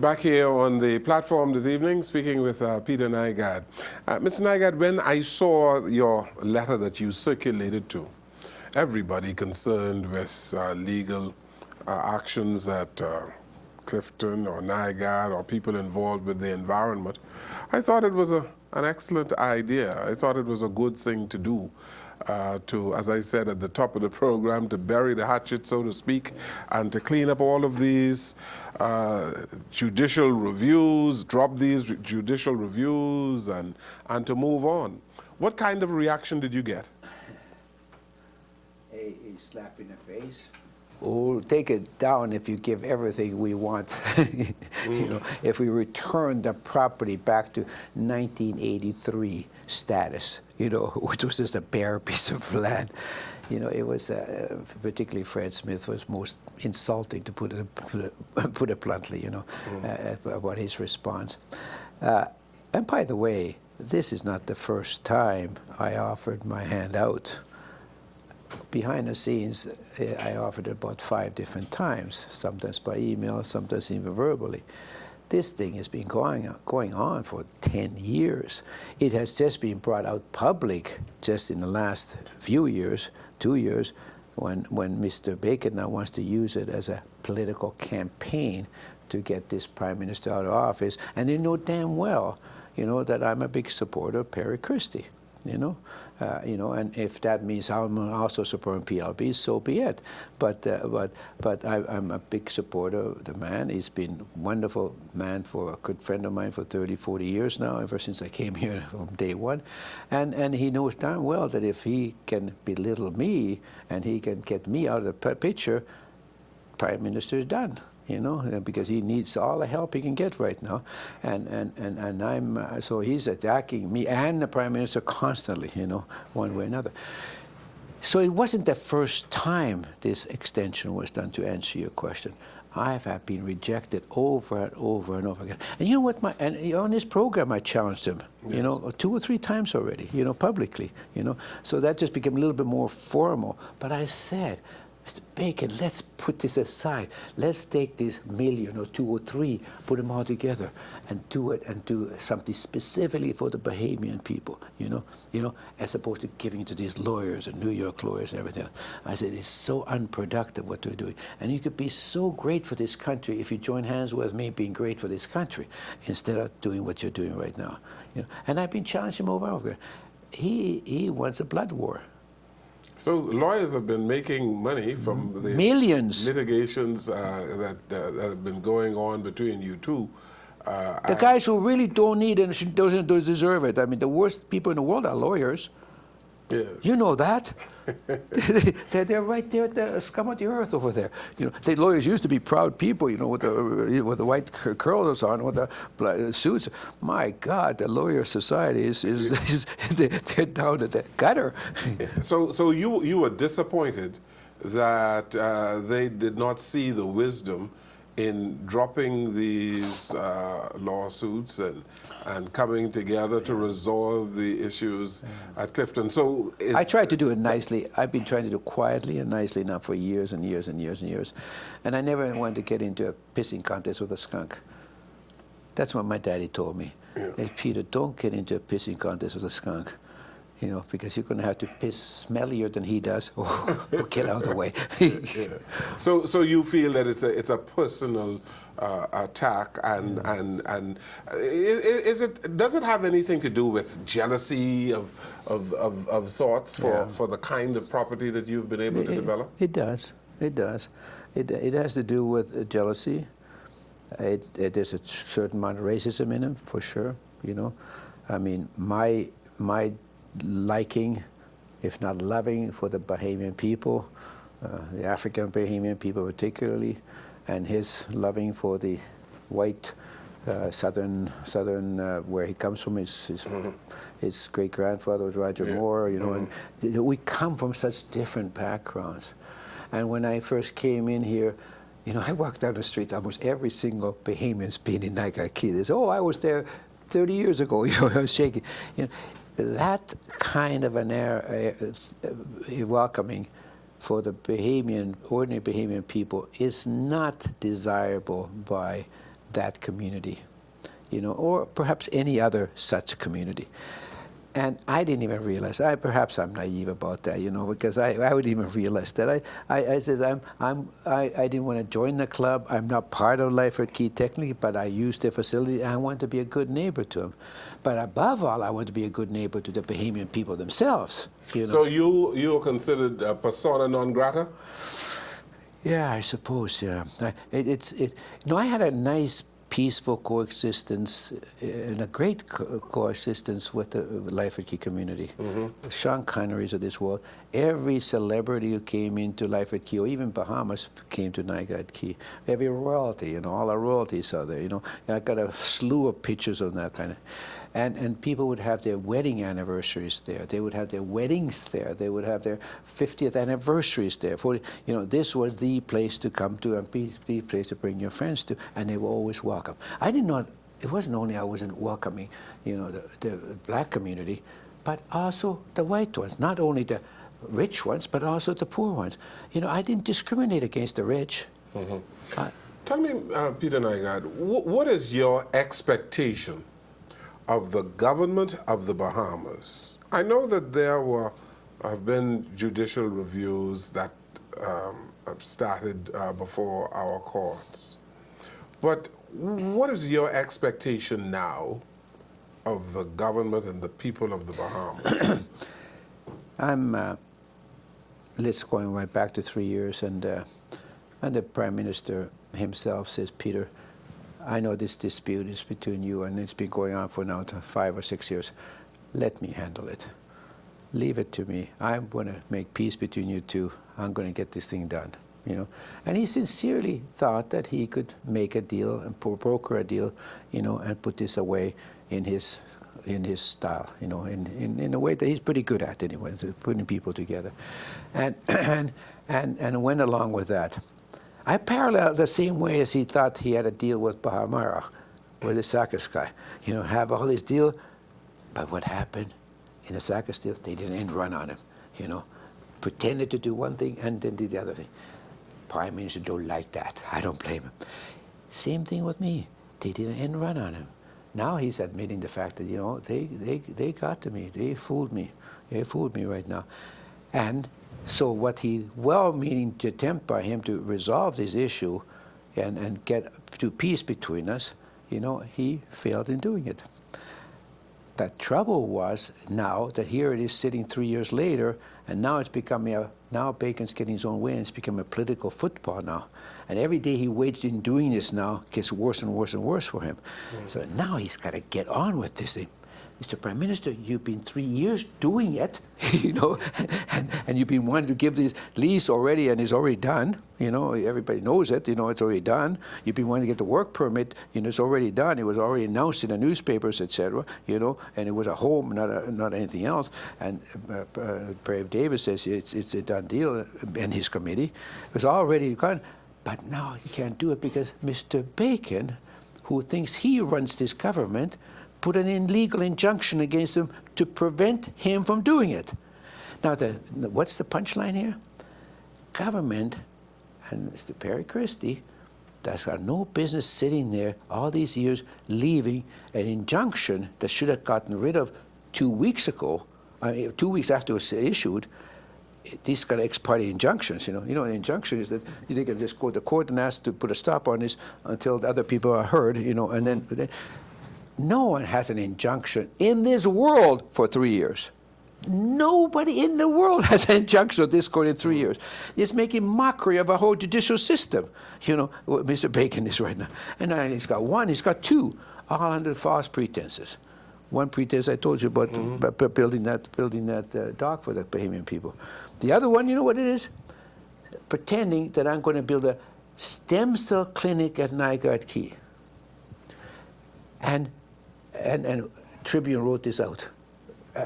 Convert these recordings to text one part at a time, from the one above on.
back here on the platform this evening, speaking with Peter Nygard. Mr. Nygard, when I saw your letter that you circulated to everybody concerned with legal actions at Clifton or Nygard or people involved with the environment, I thought it was an excellent idea. I thought it was a good thing to do. To, as I said at the top of the program, to bury the hatchet, so to speak, and to clean up all of these judicial reviews, drop these judicial reviews, and to move on. What kind of reaction did you get? A slap in the face. We'll take it down if you give everything we want. You know, if we return the property back to 1983 status, you know, which was just a bare piece of land. You know, it was, particularly Fred Smith was most insulting, to put it bluntly, you know, about his response. And by the way, this is not the first time I offered my hand out. Behind the scenes, I offered it about 5 different times, sometimes by email, sometimes even verbally. This thing has been going on for 10 years. It has just been brought out public just in the last few years, 2 years, when Mr. Bacon now wants to use it as a political campaign to get this Prime Minister out of office. And they know damn well, you know, that I'm a big supporter of Perry Christie. You know, and if that means I'm also supporting PLB, so be it. But I'm a big supporter of the man. He's been a wonderful man, for a good friend of mine for 30, 40 years now, ever since I came here from day one. And he knows darn well that if he can belittle me and he can get me out of the picture, Prime Minister is done. You know, because he needs all the help he can get right now, and I'm so he's attacking me and the Prime Minister constantly, you know, one way or another. So it wasn't the first time this extension was done, to answer your question. I have been rejected over and over and over again. And you know what? On this program, I challenged him, yes, you know, 2 or 3 times already, you know, publicly, you know. So that just became a little bit more formal. But I said, Mr. Bacon, let's put this aside. Let's take this 1 million or 2 or 3, put them all together, and do something specifically for the Bahamian people, you know, as opposed to giving it to these lawyers and New York lawyers and everything else. I said, it's so unproductive what they're doing. And you could be so great for this country if you join hands with me being great for this country, instead of doing what you're doing right now. You know? And I've been challenging him over and over. He wants a blood war. So lawyers have been making money from the millions litigations that have been going on between you two. The guys who really don't need it and don't deserve it. I mean, the worst people in the world are lawyers. Yes. You know that. They're right there at the scum of the earth over there. You know, the lawyers used to be proud people, you know, with the white curls on, with the suits. My God, the lawyer society is they're down at the gutter. So you were disappointed that they did not see the wisdom in dropping these lawsuits and coming together to resolve the issues at Clifton. So I tried to do it nicely. I've been trying to do it quietly and nicely now for years and years and years and years. And I never wanted to get into a pissing contest with a skunk. That's what my daddy told me. Yeah. Hey, Peter, don't get into a pissing contest with a skunk. You know, because you're going to have to piss smellier than he does, or get out of the way. Yeah. So you feel that it's a personal attack, and does it have anything to do with jealousy of sorts for the kind of property that you've been able to develop? It does. It does. It has to do with jealousy. There's a certain amount of racism in him, for sure. You know, I mean, my liking, if not loving, for the Bahamian people, the African Bahamian people particularly, and his loving for the white southern where he comes from, his great-grandfather was Roger Moore, you know, and we come from such different backgrounds. And when I first came in here, you know, I walked down the streets, almost every single Bahamian's been in Nygard Key. They said, oh, I was there 30 years ago, you know, I was shaking. You know, that kind of an welcoming for the Bahamian, ordinary Bahamian people is not desirable by that community, you know, or perhaps any other such community. And I didn't even realize. Perhaps I'm naive about that, you know, because I wouldn't even realize that. I says I didn't want to join the club. I'm not part of Life at Key technically, but I used the facility. And I want to be a good neighbor to them. But above all, I want to be a good neighbor to the Bahamian people themselves. You know? So you are considered a persona non grata? Yeah, I suppose. Yeah, I had a nice, peaceful coexistence and a great coexistence with the Life at Key community. Mm-hmm. Sean Connerys of this world, every celebrity who came into Life at Key, or even Bahamas, came to Nygard Key. Every royalty, you know, all the royalties are there. You know, I got a slew of pictures of that kind of. And people would have their wedding anniversaries there. They would have their weddings there. They would have their 50th anniversaries there. You know, this was the place to come to and the place to bring your friends to, and they were always welcome. I did not, it wasn't only I wasn't welcoming, you know, the black community, but also the white ones, not only the rich ones, but also the poor ones. You know, I didn't discriminate against the rich. Mm-hmm. Tell me, Peter Nygard, what is your expectation of the government of the Bahamas? I know that there have been judicial reviews that have started before our courts. But what is your expectation now of the government and the people of the Bahamas? I'm, let's going right back to 3 years, and the Prime Minister himself says, Peter, I know this dispute is between you, and it's been going on for now 5 or 6 years. Let me handle it. Leave it to me. I'm going to make peace between you two. I'm going to get this thing done, you know. And he sincerely thought that he could make a deal and broker a deal, you know, and put this away in his style, you know, in a way that he's pretty good at anyway, putting people together, and went along with that. I parallel the same way as he thought he had a deal with Bahamara, with the Sakis guy. You know, have all this deal, but what happened in the Sakis deal? They did an end run on him, you know. Pretended to do one thing and then did the other thing. Prime Minister don't like that. I don't blame him. Same thing with me. They did an end run on him. Now he's admitting the fact that, you know, they got to me. They fooled me. They fooled me right now. And so what he, well-meaning to attempt by him to resolve this issue and get to peace between us, you know, he failed in doing it. The trouble was now that here it is sitting 3 years later, and now it's becoming now Bacon's getting his own way, and it's become a political football now. And every day he waged in doing this now gets worse and worse and worse for him. Mm. So now he's got to get on with this thing. Mr. Prime Minister, you've been 3 years doing it, you know, and you've been wanting to give this lease already, and it's already done. You know, everybody knows it. You know, it's already done. You've been wanting to get the work permit. You know, it's already done. It was already announced in the newspapers, etc. You know, and it was a home, not anything else. And Brave Davis says it's a done deal, and his committee it was already gone. But now he can't do it because Mr. Bacon, who thinks he runs this government, put an illegal injunction against him to prevent him from doing it. Now, what's the punchline here? Government and Mr. Perry Christie, that's got no business sitting there all these years, leaving an injunction that should have gotten rid of 2 weeks ago. I mean, 2 weeks after it was issued. These kind of ex-parte injunctions, you know. You know, an injunction is that they can just go to court and ask to put a stop on this until the other people are heard, you know, and then no one has an injunction in this world for 3 years. Nobody in the world has an injunction of this court in 3 years. It's making mockery of a whole judicial system. You know, what Mr. Bacon is right now. And not only he's got one, he's got two, all under false pretenses. One pretense I told you about, building that dock for the Bahamian people. The other one, you know what it is? Pretending that I'm going to build a stem cell clinic at Nygard Key. And Tribune wrote this out.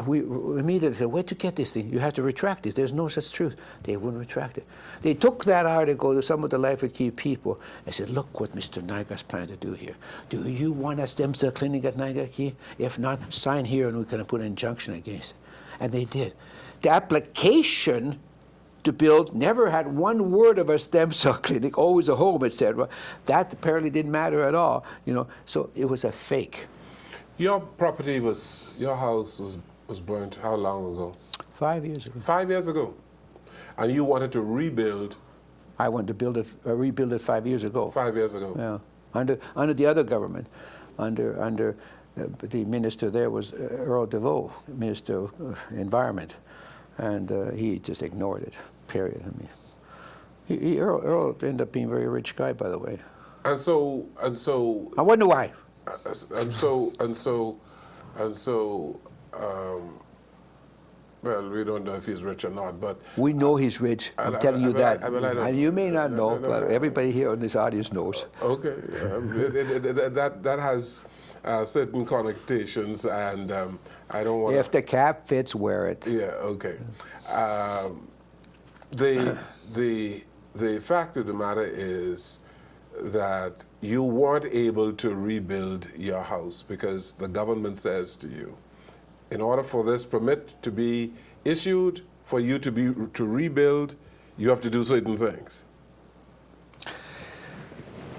We immediately said, where'd you get this thing? You have to retract this. There's no such truth. They wouldn't retract it. They took that article to some of the Life at Key people and said, look what Mr. Nygard's planning to do here. Do you want a stem cell clinic at Nygard Key? If not, sign here and we're going to put an injunction against it. And they did. The application to build, never had one word of a stem cell clinic, always a home, etc. That apparently didn't matter at all, you know. So it was a fake. Your property your house was burnt how long ago? 5 years ago. 5 years ago. And you wanted to rebuild? I wanted to build it, rebuild it 5 years ago. 5 years ago. Yeah, under the other government, under the minister there was Earl DeVoe, Minister of Environment, and he just ignored it. Period. I mean, Earl ended up being a very rich guy, by the way. And so I wonder why. Well, we don't know if he's rich or not, but we know he's rich. I'm telling you that. And you may not know, no, but everybody here in this audience knows. Okay, that has certain connotations, and I don't want. If the cap fits, wear it. Yeah. Okay. The fact of the matter is that you weren't able to rebuild your house because the government says to you, in order for this permit to be issued, for you to rebuild, you have to do certain things.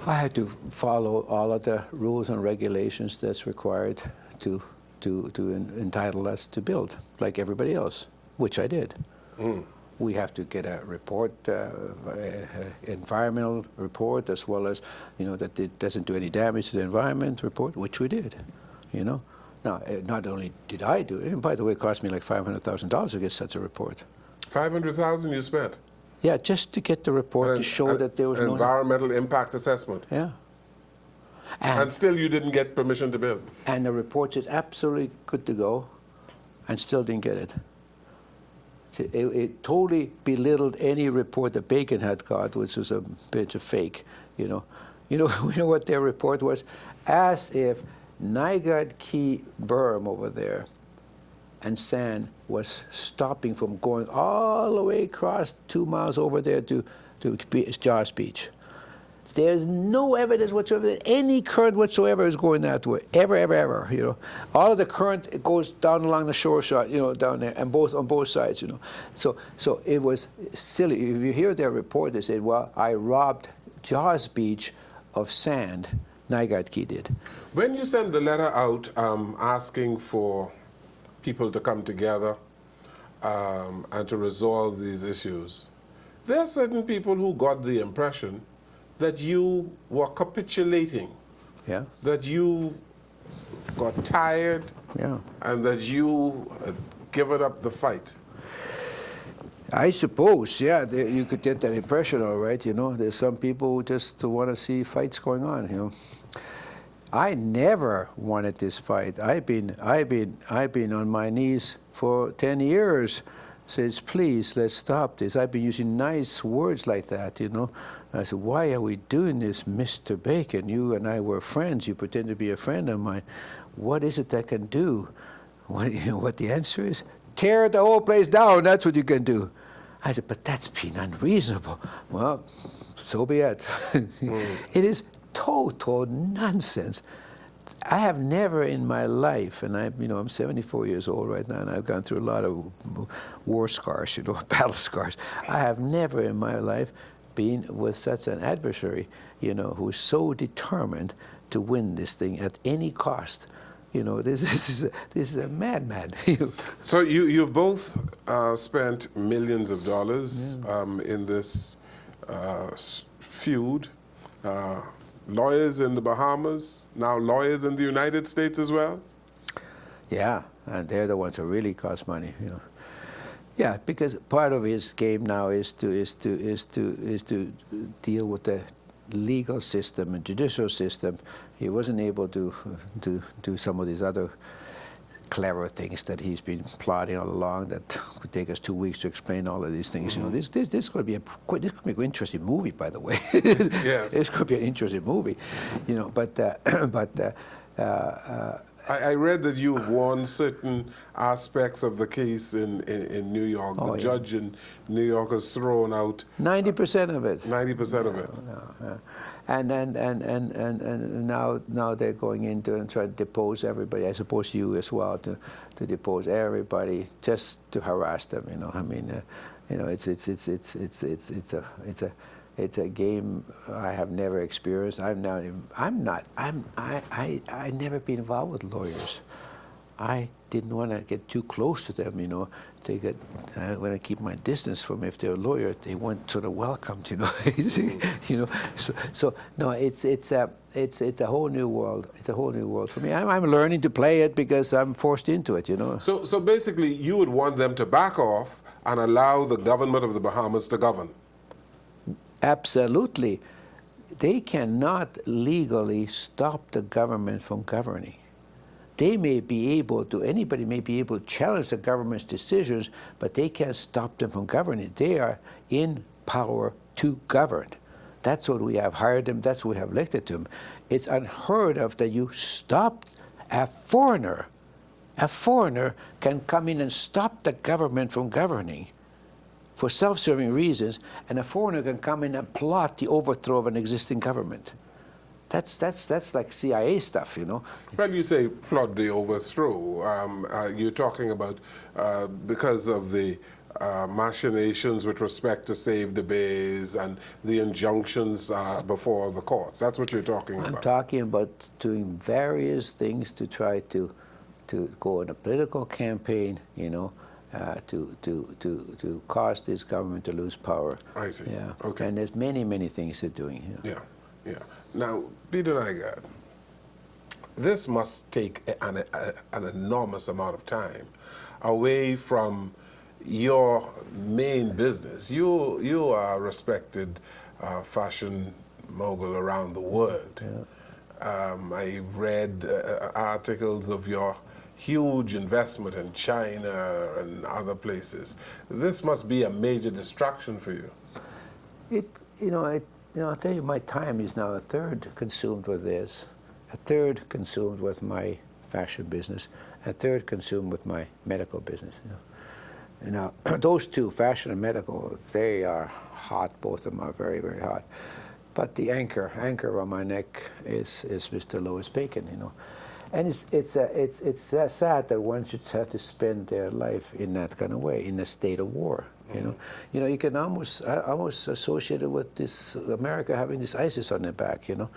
I had to follow all of the rules and regulations that's required to entitle us to build, like everybody else, which I did. We have to get a report, environmental report, as well as, you know, that it doesn't do any damage to the environment report, which we did, you know. Now, not only did I do it, and by the way, it cost me like $500,000 to get such a report. $500,000 you spent? Yeah, just to get the report to show that there was no environmental impact assessment. Yeah. And still you didn't get permission to build. And the report is absolutely good to go, and still didn't get it. It totally belittled any report that Bacon had got, which was a bit of fake, you know. You know what their report was? As if Nygard Key berm over there and sand was stopping from going all the way across 2 miles over there to Jaws Beach. There's no evidence whatsoever that any current whatsoever is going that way, ever, you know. All of the current, it goes down along the shore shot, you know, down there, and on both sides, you know. So it was silly. If you hear their report, they said, well, I robbed Jaws Beach of sand. Nygard Key did. When you send the letter out asking for people to come together and to resolve these issues, there are certain people who got the impression that you were capitulating, that you got tired, and that you had given up the fight. I suppose, yeah, you could get that impression, all right. You know, there's some people who just want to see fights going on. You know, I never wanted this fight. I've been on my knees for 10 years. Says, please, let's stop this. I've been using nice words like that, you know. I said, why are we doing this, Mr. Bacon? You and I were friends. You pretend to be a friend of mine. What is it that can do? You know what the answer is? Tear the whole place down. That's what you can do. I said, but that's being unreasonable. Well, so be it. It is total nonsense. I have never in my life, and I'm 74 years old right now, and I've gone through a lot of war scars, you know, battle scars. I have never in my life been with such an adversary, you know, who's so determined to win this thing at any cost. You know, this is a madman. So you've both spent millions of dollars in this feud. Lawyers in the Bahamas, now lawyers in the United States as well? Yeah, and they're the ones who really cost money, you know. Yeah, because part of his game now is to deal with the legal system and judicial system. He wasn't able to do some of these other clever things that he's been plotting all along that could take us 2 weeks to explain all of these things. You know, this could be this could be an interesting movie, by the way. Yes. This could be an interesting movie, you know. I read that you've won certain aspects of the case in New York. The judge in New York has thrown out 90% of it. 90% of it. And now they're going into and trying to depose everybody. I suppose you as well to depose everybody just to harass them. You know, I mean, You know, it's a game I have never experienced. I never been involved with lawyers. I didn't want to get too close to them, you know. I want to keep my distance from them. If they're a lawyer, they weren't sort of welcomed, you know. You know, so no, it's a whole new world. It's a whole new world for me. I'm learning to play it because I'm forced into it, you know. So basically, you would want them to back off and allow the government of the Bahamas to govern. Absolutely. They cannot legally stop the government from governing. They may be able to, anybody may be able to challenge the government's decisions, but they can't stop them from governing. They are in power to govern. That's what we have hired them, that's what we have elected them. It's unheard of that you stop a foreigner. A foreigner can come in and stop the government from governing for self-serving reasons, and a foreigner can come in and plot the overthrow of an existing government. That's like CIA stuff, you know. When you say plot the overthrow, you're talking about because of the machinations with respect to save the bays and the injunctions before the courts. That's what you're talking about. I'm talking about doing various things to try to go on a political campaign, you know, to cause this government to lose power. I see. Yeah. Okay. And there's many things they're doing. You know. Yeah. Yeah. Now, Peter Nygard, this must take an enormous amount of time away from your main business. You are a respected fashion mogul around the world. Yeah. I read articles of your huge investment in China and other places. This must be a major distraction for you. I'll tell you, my time is now a third consumed with this, a third consumed with my fashion business, a third consumed with my medical business. You know. And now, those two, fashion and medical, they are hot. Both of them are very hot. But the anchor around my neck is Mr. Louis Bacon. You know, and it's sad that one should have to spend their life in that kind of way, in a state of war. You know, you can almost associate it with this America having this ISIS on their back. You know,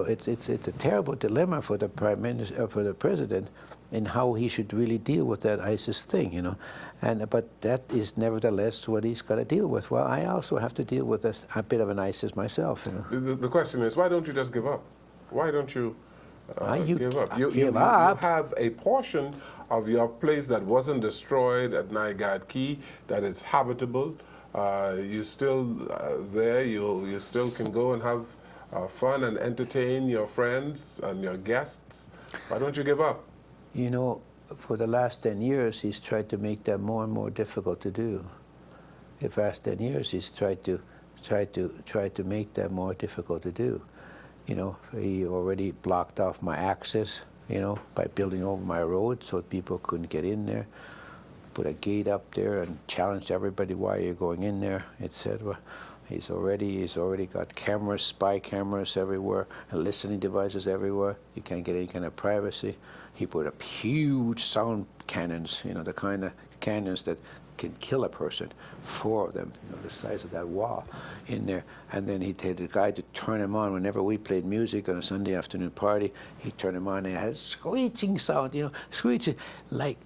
it's a terrible dilemma for the prime minister, for the president, in how he should really deal with that ISIS thing. You know, but that is nevertheless what he's got to deal with. Well, I also have to deal with a bit of an ISIS myself. You know, the question is, why don't you just give up? Why don't you? Give up. You have a portion of your place that wasn't destroyed at Nygard Key, that it's habitable. You still there. You still can go and have fun and entertain your friends and your guests. Why don't you give up? You know, for the last 10 years, he's tried to make that more and more difficult to do. The past 10 years, he's tried to make that more difficult to do. You know, he already blocked off my access, you know, by building over my road so people couldn't get in there. Put a gate up there and challenged everybody, why you're going in there, etc. He's already got cameras, spy cameras everywhere, and listening devices everywhere. You can't get any kind of privacy. He put up huge sound cannons, you know, the kind of cannons that can kill a person, 4 of them, you know, the size of that wall in there. And then he had the guy to turn them on whenever we played music on a Sunday afternoon party. He'd turn them on and it had a screeching sound, you know, screeching like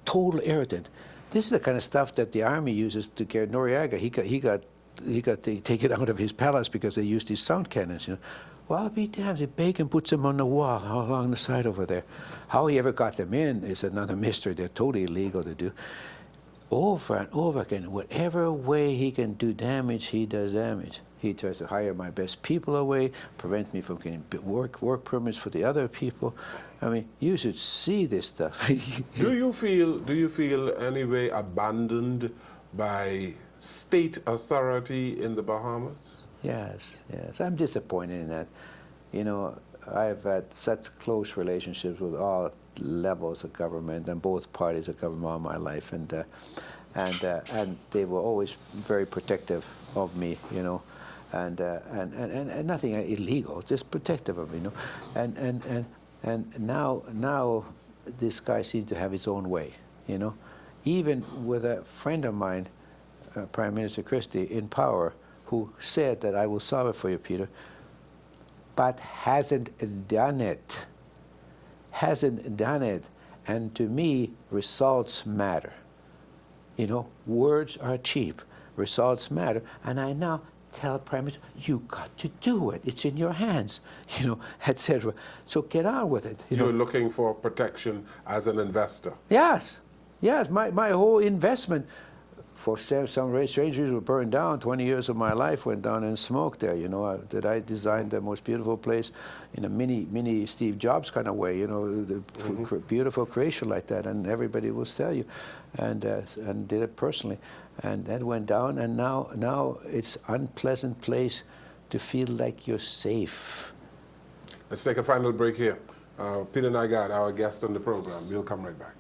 total irritant. This is the kind of stuff that the army uses to get Noriega. He got to take it out of his palace because they used these sound cannons, you know. Well, I'll be damned if Bacon puts them on the wall along the side over there. How he ever got them in is another mystery. They're totally illegal to do. Over and over again, whatever way he can do damage, he does damage. He tries to hire my best people away, prevent me from getting work permits for the other people. I mean, you should see this stuff. Do you feel any way abandoned by state authority in the Bahamas? Yes. I'm disappointed in that. You know, I've had such close relationships with all levels of government and both parties of government all my life, and they were always very protective of me, you know, and nothing illegal, just protective of me, you know, and now this guy seems to have his own way, you know. Even with a friend of mine, Prime Minister Christie in power, who said that I will solve it for you, Peter, but hasn't done it. Hasn't done it. And to me, results matter. You know, words are cheap. Results matter. And I now tell Prime Minister, you got to do it. It's in your hands, you know, etc. So get on with it. You're looking for protection as an investor. Yes. Yes. My whole investment for some ranges were burned down. 20 years of my life went down in smoke there, you know, that I designed the most beautiful place in a mini Steve Jobs kind of way, you know, the beautiful creation like that, and everybody will tell you, and did it personally. And that went down, and now it's unpleasant place to feel like you're safe. Let's take a final break here. Peter Nygard, our guest on the program. We'll come right back.